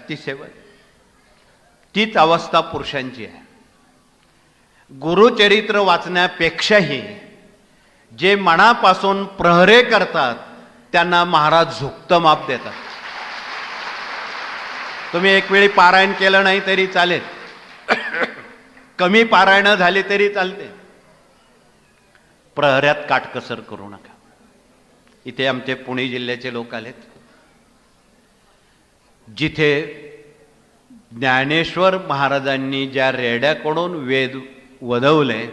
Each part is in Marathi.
ती सेवा, तीच अवस्था पुरुषांची आहे. गुरुचरित्र वाचण्यापेक्षाही जे मनापासून प्रहरे करतात त्यांना महाराज झुकतं माप देतात. तुम्ही एक वेळी पारायण केलं नाही तरी चालेल, कमी पारायण झाली तरी चालते, प्रहऱ्यात काटकसर करू नका. इथे आमचे पुणे जिल्ह्याचे लोक आलेत, जिथे ज्ञानेश्वर महाराजांनी ज्या रेड्याकडून वेद वदवले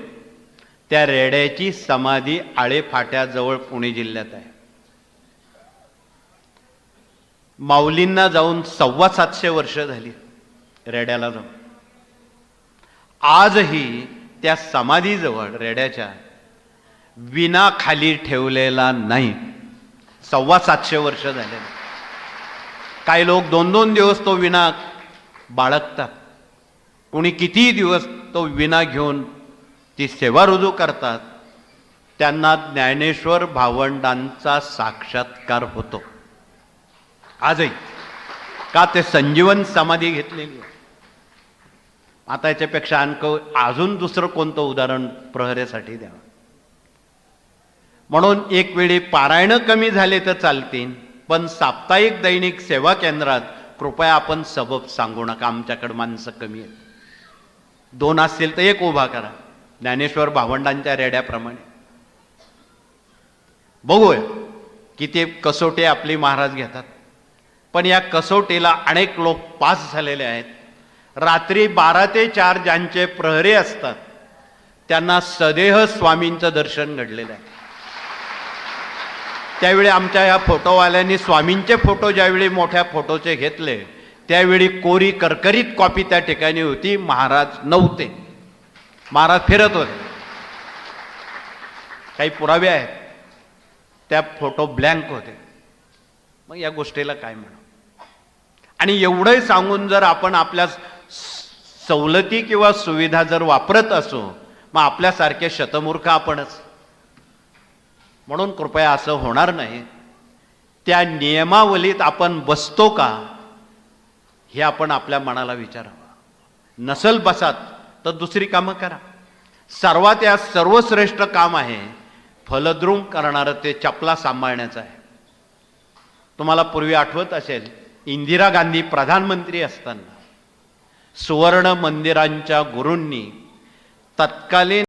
त्या रेड्याची समाधी आळेफाट्याजवळ पुणे जिल्ह्यात आहे. माऊलींना जाऊन 750 वर्ष झाली रेड्याला जाऊन. आजही त्या समाधीजवळ रेड्याच्या विना खाली ठेवलेला नाही. 750 वर्ष झाले. काही लोक 2-2 दिवस तो विना बाळगतात, कोणी कितीही दिवस तो विना घेऊन ती सेवा रुजू करतात. त्यांना ज्ञानेश्वर भावंडांचा साक्षात्कार होतो आजही. का? ते संजीवन समाधी घेतलेली आहे. आता याच्यापेक्षा अजून दुसरं कोणतं उदाहरण प्रहरेसाठी द्यावं. म्हणून एक वेळी पारायण कमी झाले तर चालतील, पण साप्ताहिक दैनिक सेवा केंद्रात कृपया आपण सबब सांगू नका. आमच्याकडे माणसं कमी आहेत, 2 असतील तर 1 उभा करा, ज्ञानेश्वर भावंडांच्या रेड्याप्रमाणे. बघूया किती कसोटी आपली महाराज घेतात. पण या कसोटीला अनेक लोक पास झालेले आहेत. रात्री 12 ते 4 ज्यांचे प्रहरी असतात त्यांना सदेह स्वामींचं दर्शन घडलेलं आहे. त्यावेळी आमच्या या फोटोवाल्यांनी स्वामींचे फोटो ज्यावेळी मोठ्या फोटोचे घेतले त्यावेळी कोरी करकरीत कॉपी त्या ठिकाणी होती. महाराज नव्हते, महाराज फिरत होते. काही पुरावे आहेत, त्या फोटो ब्लँक होते. मग या गोष्टीला काय म्हणू? आणि एवढंही सांगून जर आपण आपल्या सवलती किंवा सुविधा जर वापरत असो, मग आपल्यासारखे शतमूर्ख आपणच. म्हणून कृपया असं होणार नाही. त्या नियमावलीत आपण बसतो का हे आपण आपल्या मनाला विचारावं. नसल बसात तर दुसरी कामं करा. सर्वात या सर्वश्रेष्ठ काम आहे फलद्रूम करणारं ते चपला सांभाळण्याचं आहे. तुम्हाला पूर्वी आठवत असेल, इंदिरा गांधी प्रधानमंत्री असताना सुवर्ण मंदिरांच्या गुरूंनी तत्कालीन